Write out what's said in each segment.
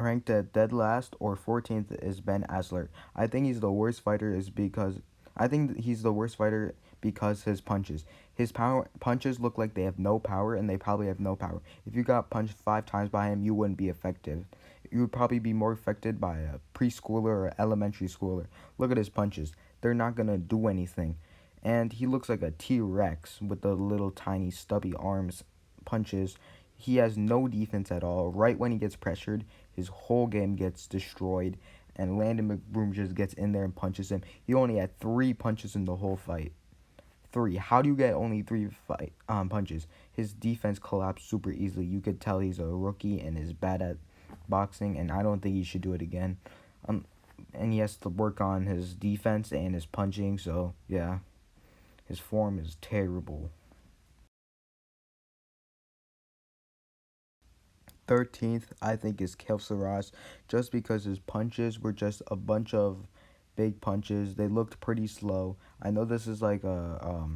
ranked at dead last or 14th is Ben Asler. I think he's the worst fighter is because I think he's the worst fighter because his punches. His power punches look like they have no power, and they probably have no power. If you got punched 5 times by him, you wouldn't be effective. You would probably be more affected by a preschooler or elementary schooler. Look at his punches. They're not gonna do anything. And he looks like a T-Rex with the little tiny stubby arms punches. He has no defense at all. Right when he gets pressured, his whole game gets destroyed, and Landon McBroom just gets in there and punches him. He only had 3 punches in the whole fight. 3. How do you get only 3 punches? His defense collapsed super easily. You could tell he's a rookie and is bad at boxing, and I don't think he should do it again. And he has to work on his defense and his punching. So yeah, his form is terrible. 13th, I think, is Kelsey, just because his punches were just a bunch of big punches. They looked pretty slow. I know this is like a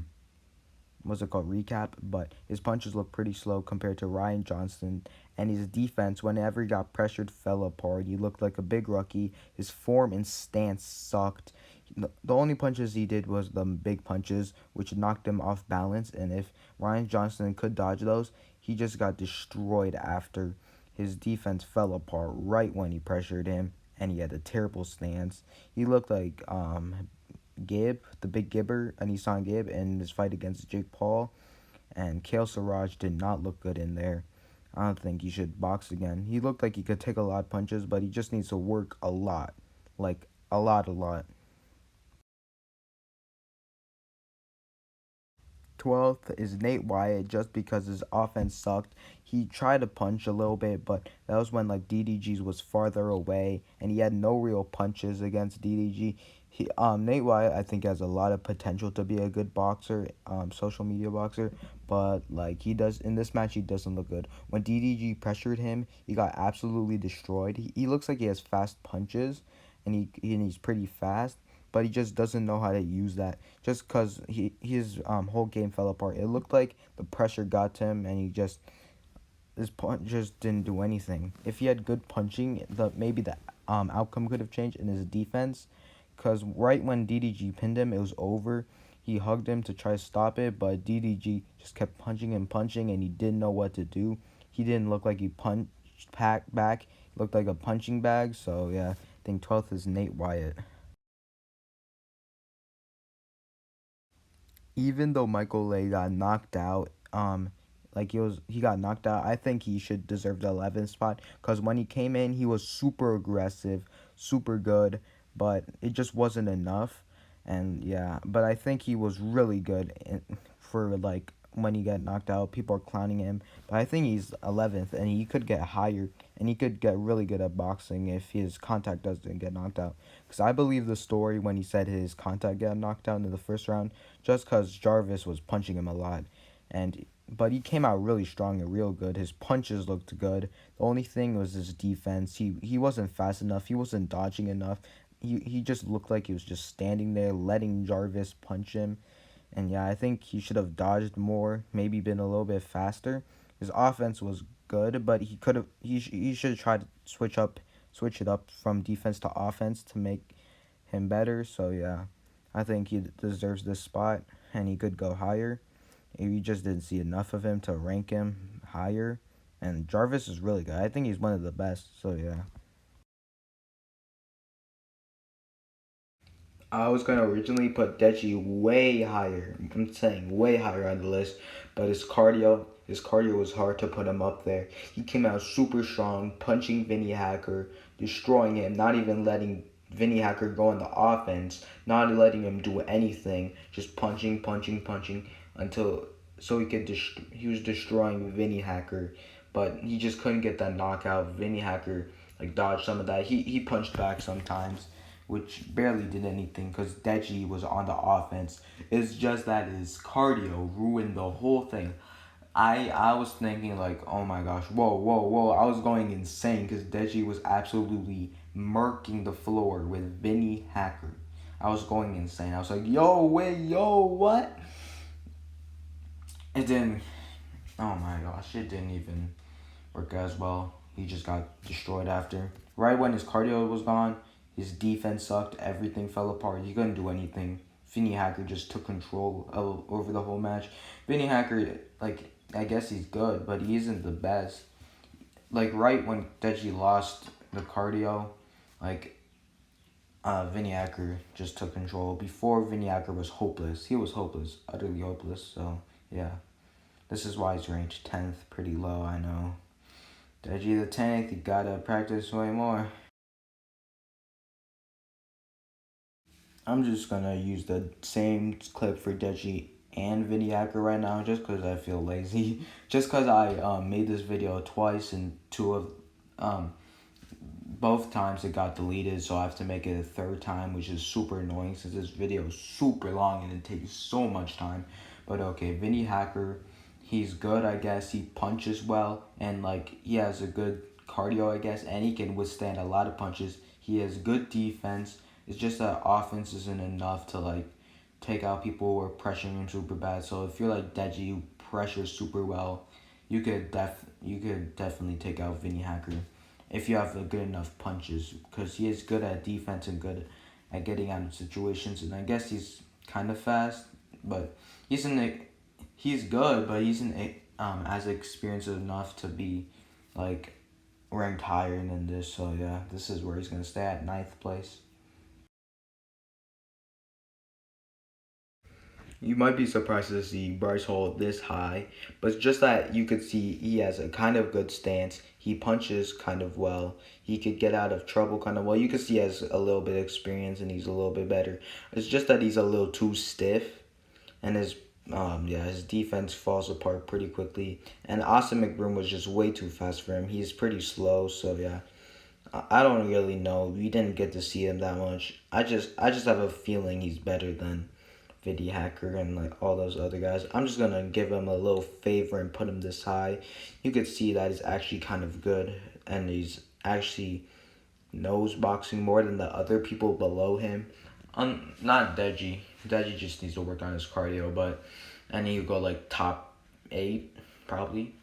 what's it called, recap, but his punches look pretty slow compared to Ryan Johnston, and his defense, whenever he got pressured, fell apart. He looked like a big rookie. His form and stance sucked. The only punches he did was the big punches, which knocked him off balance, and if Ryan Johnston could dodge those, he just got destroyed after. His defense fell apart right when he pressured him, and he had a terrible stance. He looked like Gibb, the big Gibber, Nisan Gibb, in his fight against Jake Paul. And Kale Siraj did not look good in there. I don't think he should box again. He looked like he could take a lot of punches, but he just needs to work a lot. Like, a lot. 12th is Nate Wyatt, just because his offense sucked. He tried to punch a little bit, but that was when like DDG's was farther away, and he had no real punches against DDG. Nate Wyatt, I think, has a lot of potential to be a good boxer, social media boxer, but like he does in this match, he doesn't look good. When DDG pressured him, he got absolutely destroyed. He looks like he has fast punches, and he's pretty fast, but he just doesn't know how to use that. Just because his whole game fell apart. It looked like the pressure got to him, and his punch just didn't do anything. If he had good punching, maybe the outcome could have changed in his defense. Because right when DDG pinned him, it was over. He hugged him to try to stop it, but DDG just kept punching and punching, and he didn't know what to do. He didn't look like he punched back. He looked like a punching bag. So yeah, I think 12th is Nate Wyatt. Even though Michael Lay got knocked out, like he got knocked out, I think he should deserve the 11th spot, because when he came in, he was super aggressive, super good, but it just wasn't enough. And yeah, but I think he was really good for like when he got knocked out. People are clowning him, but I think he's 11th, and he could get higher, and he could get really good at boxing if his contact doesn't get knocked out. Because I believe the story when he said his contact got knocked out in the first round, just because Jarvis was punching him a lot, and but he came out really strong and real good. His punches looked good. The only thing was his defense. He wasn't fast enough. He wasn't dodging enough. He just looked like he was just standing there letting Jarvis punch him. And yeah, I think he should have dodged more, maybe been a little bit faster. His offense was good, but he should have tried to switch it up from defense to offense to make him better. So yeah, I think he deserves this spot, and he could go higher. You just didn't see enough of him to rank him higher. And Jarvis is really good. I think he's one of the best. So yeah. I was gonna originally put Deji way higher. I'm saying way higher on the list, but his cardio was hard to put him up there. He came out super strong, punching Vinnie Hacker, destroying him, not even letting Vinnie Hacker go on the offense, not letting him do anything, just punching until so he was destroying Vinnie Hacker, but he just couldn't get that knockout. Vinnie Hacker like dodged some of that. He punched back sometimes, which barely did anything because Deji was on the offense. It's just that his cardio ruined the whole thing. I was thinking like, oh my gosh, whoa. I was going insane because Deji was absolutely murking the floor with Vinnie Hacker. I was going insane. I was like, what? It didn't, oh my gosh, it didn't even work as well. he just got destroyed after. Right when his cardio was gone, his defense sucked. Everything fell apart. He couldn't do anything. Vinnie Hacker just took control over the whole match. Vinnie Hacker, like, I guess he's good, but he isn't the best. Like, right when Deji lost the cardio, like, Vinnie Hacker just took control. Before, Vinnie Hacker was hopeless. He was hopeless, utterly hopeless. So, yeah. This is why he's ranked 10th, pretty low, I know. Deji the 10th, you gotta practice way more. I'm just gonna use the same clip for Deji and Vinnie Hacker right now just because I feel lazy. Just because I made this video twice and both times it got deleted, so I have to make it a third time, which is super annoying since this video is super long and it takes so much time. But okay, Vinnie Hacker, he's good, I guess. He punches well and like he has a good cardio, I guess, and he can withstand a lot of punches. He has good defense. It's just that offense isn't enough to like take out people who are pressuring him super bad. So if you're like Deji, who pressures super well, you could definitely take out Vinnie Hacker if you have good enough punches, because he is good at defense and good at getting out of situations. And I guess he's kind of fast, but he's good, but he's as experienced enough to be like ranked higher than this. So yeah, this is where he's gonna stay at 9th place. You might be surprised to see Bryce Hall this high, but it's just that you could see he has a kind of good stance. He punches kind of well. He could get out of trouble kind of well. You could see he has a little bit of experience and he's a little bit better. It's just that he's a little too stiff, and his defense falls apart pretty quickly. And Austin McBroom was just way too fast for him. He's pretty slow, so yeah. I don't really know. We didn't get to see him that much. I just have a feeling he's better than Vinnie Hacker and like all those other guys. I'm just gonna give him a little favor and put him this high. You could see that he's actually kind of good and he's actually knows boxing more than the other people below him. Not Deji. Deji just needs to work on his cardio, and he'll go like top 8 probably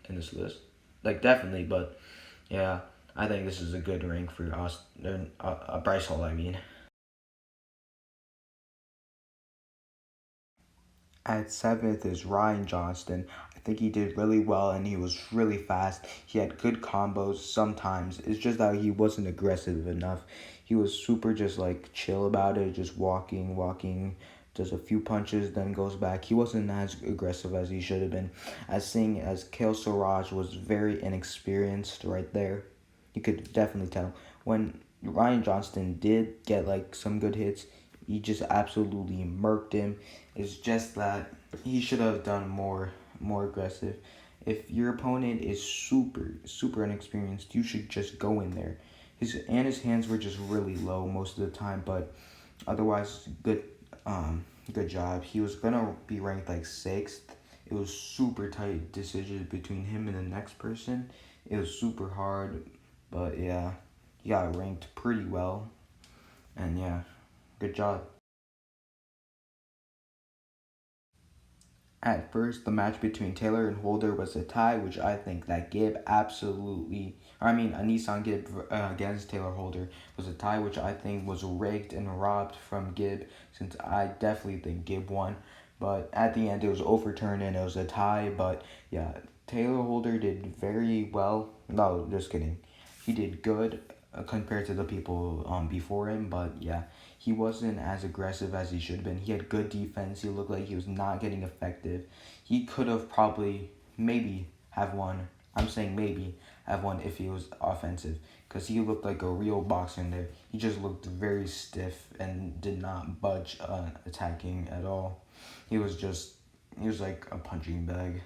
in this list. Like definitely, but yeah, I think this is a good rank for Bryce Hall. I mean. At 7th is Ryan Johnston. I think he did really well and he was really fast. He had good combos sometimes. It's just that he wasn't aggressive enough. He was super just like chill about it, just walking, does a few punches, then goes back. He wasn't as aggressive as he should have been. As Kale Siraj was very inexperienced right there. You could definitely tell. When Ryan Johnston did get like some good hits, he just absolutely murked him. It's just that he should have done more aggressive. If your opponent is super inexperienced, you should just go in there. His hands were just really low most of the time, but otherwise good job. He was gonna be ranked like 6th. It was super tight decision between him and the next person. It was super hard, but yeah, he got ranked pretty well. And yeah, good job. At first, the match between Taylor and Holder was a tie, which I think that Nisan Gibb against Taylor Holder was a tie, which I think was rigged and robbed from Gibb, since I definitely think Gibb won. But at the end, it was overturned and it was a tie. But yeah, Taylor Holder did very well. No, just kidding. He did good compared to the people before him, but yeah, he wasn't as aggressive as he should have been. He had good defense. He looked like he was not getting effective. He could have probably maybe have won. I'm saying maybe have won if he was offensive, because he looked like a real boxer in there. He just looked very stiff and did not budge attacking at all. He was like a punching bag.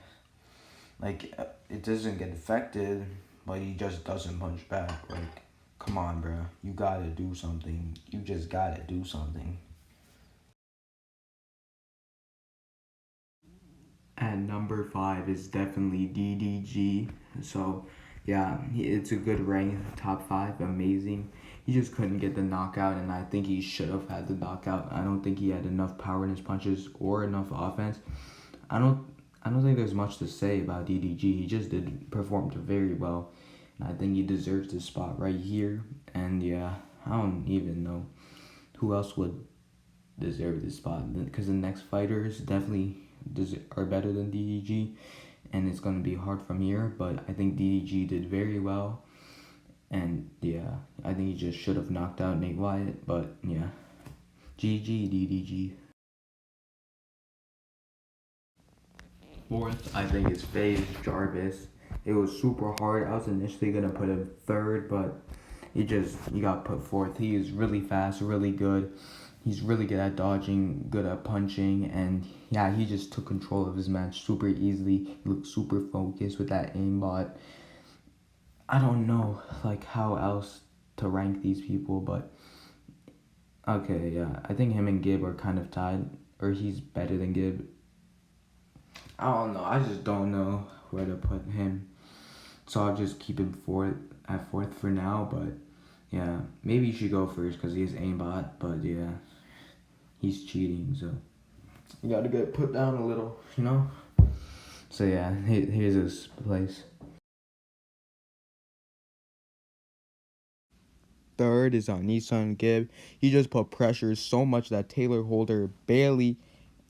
Like it doesn't get affected, but he just doesn't punch back. Like, come on, bro. You gotta do something. You just gotta do something. At number 5 is definitely DDG. So, yeah, it's a good rank. Top 5, amazing. He just couldn't get the knockout, and I think he should have had the knockout. I don't think he had enough power in his punches or enough offense. I don't think there's much to say about DDG. He just did performed very well. I think he deserves this spot right here. And yeah, I don't even know who else would deserve this spot, because the next fighters definitely are better than DDG, and it's going to be hard from here. But I think DDG did very well, and yeah, I think he just should have knocked out Nate Wyatt. But yeah, GG DDG. Fourth, I think, is Faze Jarvis. It was super hard. I was initially gonna put him third, but he got put fourth. He is really fast, really good. He's really good at dodging, good at punching, and yeah, he just took control of his match super easily. He looked super focused with that aimbot. I don't know like how else to rank these people, but okay, yeah, I think him and Gibb are kind of tied, or he's better than Gibb. I don't know. I just don't know where to put him, so I'll just keep him fourth for now. But yeah, maybe you should go first because he has aimbot. But yeah, he's cheating, so you gotta get put down a little, you know. So yeah, here's his place. Third is on Nisan Gibb. He just put pressure so much that Taylor Holder barely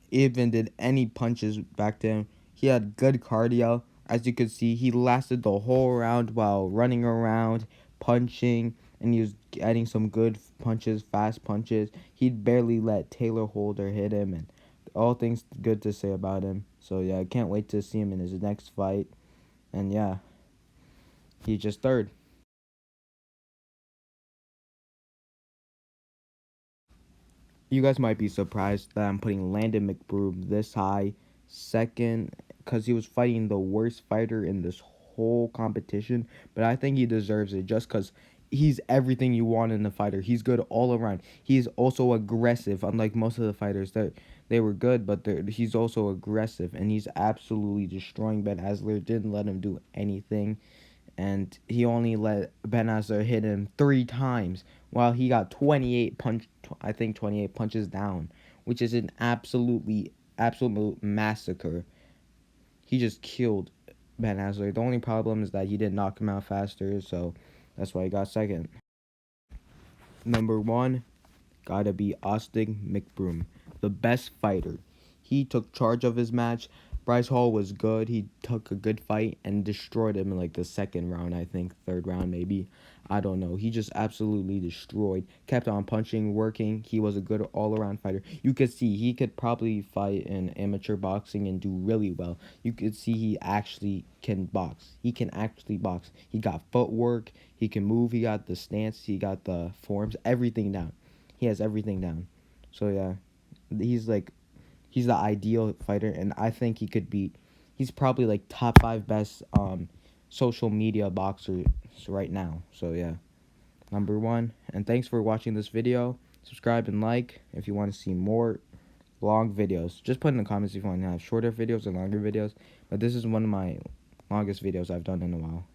even did any punches back to him. He had good cardio. As you could see, he lasted the whole round while running around, punching, and he was getting some good punches, fast punches. He barely let Taylor Holder hit him, and all things good to say about him. So yeah, I can't wait to see him in his next fight. And yeah, he's just third. You guys might be surprised that I'm putting Landon McBroom this high, second, because he was fighting the worst fighter in this whole competition. But I think he deserves it just because he's everything you want in a fighter. He's good all around. He's also aggressive, unlike most of the fighters that they were good, but he's also aggressive, and he's absolutely destroying Ben Asler. Didn't let him do anything, and he only let Ben Asler hit him 3 times while he got 28 punches down, which is an absolute massacre. He just killed Ben Asler. The only problem is that he didn't knock him out faster, so that's why he got second. Number 1, gotta be Austin McBroom, the best fighter. He took charge of his match. Bryce Hall was good. He took a good fight and destroyed him in like the second round, I think, third round maybe. I don't know. He just absolutely destroyed. Kept on punching, working. He was a good all-around fighter. You could see he could probably fight in amateur boxing and do really well. You could see he actually can box. He can actually box. He got footwork. He can move. He got the stance. He got the forms. Everything down. He has everything down. So yeah, he's the ideal fighter, and I think he could beat. He's probably like top 5 best social media boxers right now. So yeah, number 1. And thanks for watching this video. Subscribe and like if you want to see more long videos. Just put in the comments if you want to have shorter videos or longer videos. But this is one of my longest videos I've done in a while.